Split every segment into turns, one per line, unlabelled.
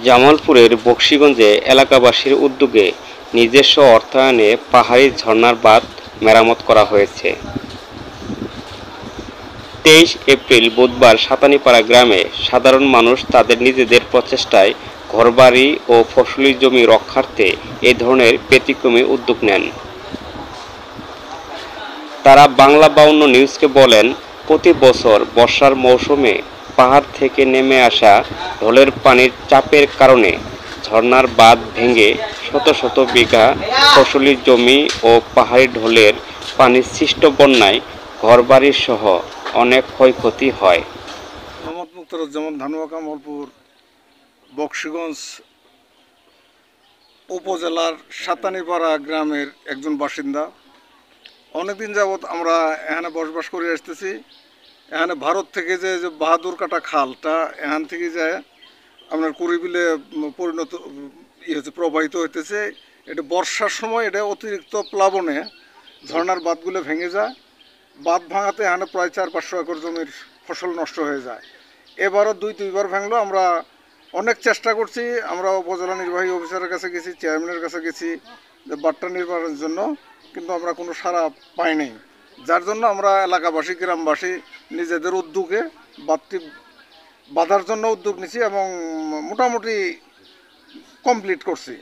জামালপুরের বকশীগঞ্জে এলাকাবাসীর উদ্যোগে নিজস্ব অর্থায়নে পাহাড়ি ঝর্ণার বাঁধ মেরামত করা হয়েছে। 23 এপ্রিল বুধবার সাতানীপাড়া গ্রামে সাধারণ মানুষ তাদের নিজেদের প্রচেষ্টায় ঘরবাড়ি ও ফসলি জমি রক্ষার্থে এ ধরনের ব্যতিক্রমী উদ্যোগ নেন। তারা বাংলা 52 নিউজকে বলেন, প্রতি বছর বর্ষার মৌসুমে পাহাড় থেকে নেমে আসা ঢলের পানির চাপের কারণে ঝর্ণার বাঁধ ভেঙে শত শত বিঘা ফসলি জমি ও পাহাড়ি ঢলের পানির সৃষ্ট বন্যায় ঘরবাড়ি সহ অনেক ক্ষয়ক্ষতি হয়।
মোহাম্মদ মুক্তারুজ্জামান, ধানুয়া কামালপুর বকশীগঞ্জ উপজেলার সাতানীপাড়া গ্রামের একজন বাসিন্দা। অনেকদিন যাবৎ আমরা এখানে বসবাস করে আসতেছি। এখানে ভারত থেকে যে বাহাদুর কাটা খালটা এখান থেকে যায় আপনার কুড়িবিলে পরিণত প্রবাহিত হইতেছে। এটা বর্ষার সময় এটা অতিরিক্ত প্লাবনে ঝর্ণার বাঁধগুলো ভেঙে যায়। বাঁধ ভাঙাতে এখানে প্রায় 400-500 একর জমির ফসল নষ্ট হয়ে যায়। এবারও 2-3বার ভাঙলো। আমরা অনেক চেষ্টা করছি। আমরা উপজেলা নির্বাহী অফিসারের কাছে গেছি, চেয়ারম্যানের কাছে গেছি যে বাঁধটা নির্মাণের জন্য, কিন্তু আমরা কোনো সাড়া পাই নাই। যার জন্য আমরা এলাকাবাসী, গ্রামবাসী নিজেদের উদ্যোগে বাঁধটি বাঁধার জন্য উদ্যোগ নিছি এবং মোটামুটি কমপ্লিট করছি।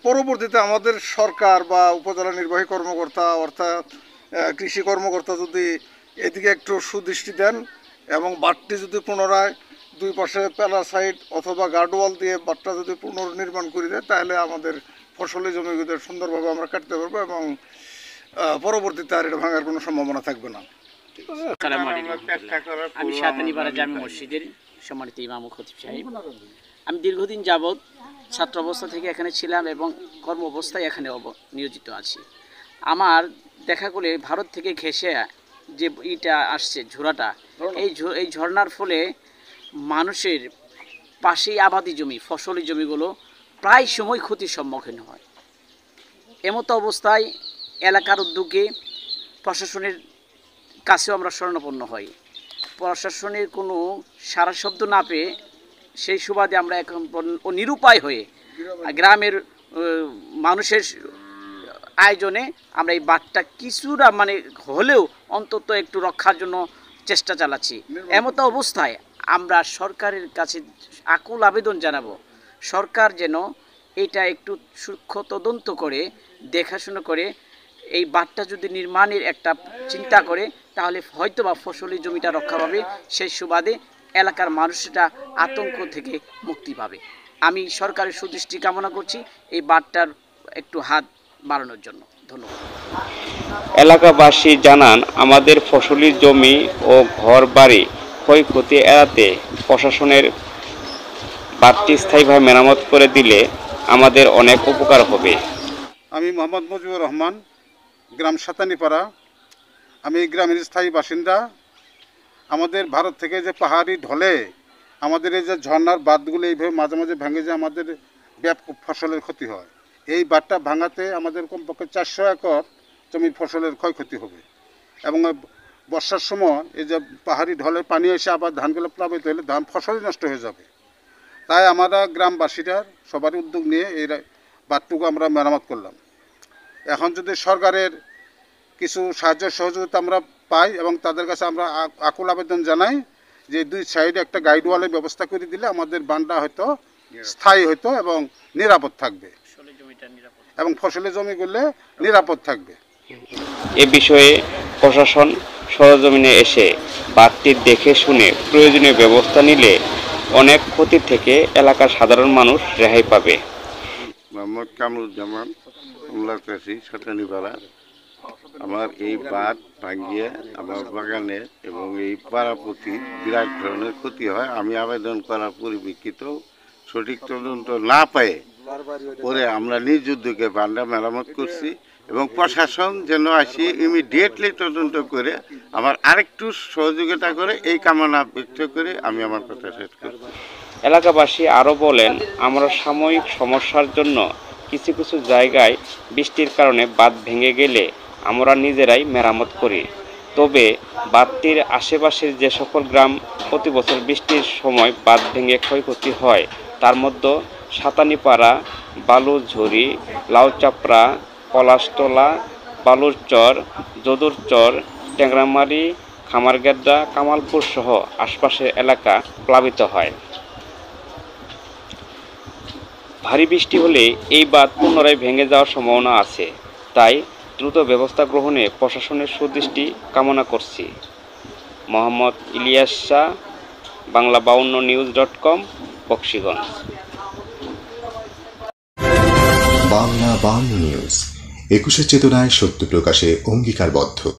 পরবর্তীতে আমাদের সরকার বা উপজেলা নির্বাহী কর্মকর্তা অর্থাৎ কৃষি কর্মকর্তা যদি এদিকে একটু সুদৃষ্টি দেন এবং বাঁধটি যদি পুনরায় দুই পাশে প্যালাসাইড অথবা গার্ডওয়াল দিয়ে বাঁধটা যদি পুনর্নির্মাণ করে দেয়, তাহলে আমাদের ফসলি জমিগুলো সুন্দরভাবে আমরা কাটতে পারবো এবং পরবর্তীতে আর এটা ভাঙার কোনো সম্ভাবনা থাকবে না।
আমি সাতানীপাড়া জামে মসজিদের সম্মানিত ইমাম ও খতিব সাহেব। আমি দীর্ঘদিন যাবৎ ছাত্র অবস্থা থেকে এখানে ছিলাম এবং কর্ম অবস্থায় এখানে নিয়োজিত আছি। আমার দেখা করে ভারত থেকে ঘেঁষে যে ইটা আসছে ঝোড়াটা, এই ঝর্ণার ফলে মানুষের পাশেই আবাদি জমি, ফসলি জমিগুলো প্রায় সময় ক্ষতির সম্মুখীন হয়। এমতো অবস্থায় এলাকার উদ্যোগে প্রশাসনের কাছেও আমরা শরণাপন্ন হই। প্রশাসনের কোনো সারা শব্দ না পেয়ে সেই সুবাদে আমরা এখন নিরুপায় হয়ে গ্রামের মানুষের আয়োজনে আমরা এই বাঁধটা কিছুটা মানে হলেও অন্তত একটু রক্ষার জন্য চেষ্টা চালাচ্ছি। এমতো অবস্থায় আমরা সরকারের কাছে আকুল আবেদন জানাবো, সরকার যেন এটা একটু সূক্ষ্ম তদন্ত করে দেখাশোনা করে এই বাঁধটা যদি নির্মাণের একটা চিন্তা করে, তাহলে হয়তো বা ফসলি জমিটা রক্ষা পাবে, সেই সুবাদে এলাকার মানুষটা আতঙ্ক থেকে মুক্তি পাবে। আমি সরকারের সুদৃষ্টি কামনা করছি এই বাঁধটার একটু হাত বাড়ানোর জন্য। ধন্যবাদ।
এলাকাবাসী জানান, আমাদের ফসলি জমি ও ঘর বাড়ি ক্ষয়ক্ষতি এড়াতে প্রশাসনের বাঁধটি স্থায়ীভাবে মেরামত করে দিলে আমাদের অনেক উপকার হবে।
আমি মোহাম্মদ মুজিবুর রহমান, গ্রাম সাতানীপাড়া। আমি এই গ্রামের স্থায়ী বাসিন্দা। আমাদের ভারত থেকে যে পাহাড়ি ঢলে আমাদের এই যে ঝর্ণার বাঁধগুলো এইভাবে মাঝে মাঝে ভেঙে যায়, আমাদের ব্যাপক ফসলের ক্ষতি হয়। এই বাঁধটা ভাঙাতে আমাদের কমপক্ষে 400 একর জমির ফসলের ক্ষয়ক্ষতি হবে এবং বর্ষার সময় এই যে পাহাড়ি ঢলে পানি এসে আবার ধানগুলো প্লাবিত হলে ধান ফসলই নষ্ট হয়ে যাবে। তাই আমরা গ্রামবাসীরা সবারই উদ্যোগ নিয়ে এই বাঁধটুকু আমরা মেরামত করলাম। এখন যদি সরকারের কিছু সাহায্য সহযোগিতা আমরা পাই এবং তাদের কাছে আমরা আকুল আবেদন জানাই যে দুই সাইডে একটা গাইডওয়ালের ব্যবস্থা করে দিলে আমাদের বাঁধটা হয়তো স্থায়ী হতো এবং নিরাপদ থাকবে এবং ফসলের জমিগুলো নিরাপদ থাকবে।
এ বিষয়ে প্রশাসন সরজমিনে এসে বাঁধটি দেখে শুনে প্রয়োজনীয় ব্যবস্থা নিলে অনেক ক্ষতি থেকে এলাকার সাধারণ মানুষ রেহাই পাবে।
মোহাম্মদ কামরুজ্জামান, উল্লাকাশি, সাতানীপাড়া। আমার এই বাঁধ ভাঙিয়ে আমার বাগানে এবং এই পাড়াপতি বিরাট ধরনের ক্ষতি হয়। আমি আবেদন করার পরিপ্রেক্ষিত সঠিক তদন্ত না পেয়ে পরে আমরা নিজ উদ্যোগে বাঁধটা মেরামত করছি এবং প্রশাসন যেন আসি ইমিডিয়েটলি তদন্ত করে আমার আরেকটু সহযোগিতা করে এই কামনা ব্যক্ত করে আমি আমার কথা শেষ করছি।
এলাকাবাসী আরও বলেন, আমরা সাময়িক সমস্যার জন্য কিছু কিছু জায়গায় বৃষ্টির কারণে বাঁধ ভেঙে গেলে আমরা নিজেরাই মেরামত করি। তবে বাঁধটির আশেপাশের যে সকল গ্রাম প্রতি বছর বৃষ্টির সময় বাঁধ ভেঙে ক্ষয়ক্ষতি হয়, তার মধ্যে সাতানিপাড়া, বালুঝুরি, লাউচাপড়া, পলাশতলা, বালুরচর, যদুরচর, ট্যাংরামারি, খামারগেদ্দা, কামালপুর সহ আশপাশের এলাকা প্লাবিত হয়। ভারী বৃষ্টি হলে এই বাঁধ পুনরায় ভেঙে যাওয়ার সম্ভাবনা আছে, তাই দ্রুত ব্যবস্থা গ্রহণে প্রশাসনের সুদৃষ্টি কামনা করছি। মোহাম্মদ ইলিয়াস শাহ, বাংলা52news.com, বকশীগঞ্জ।
বাংলা 52 নিউজ, 21 চেতনায় সত্য প্রকাশে অঙ্গীকারবদ্ধ।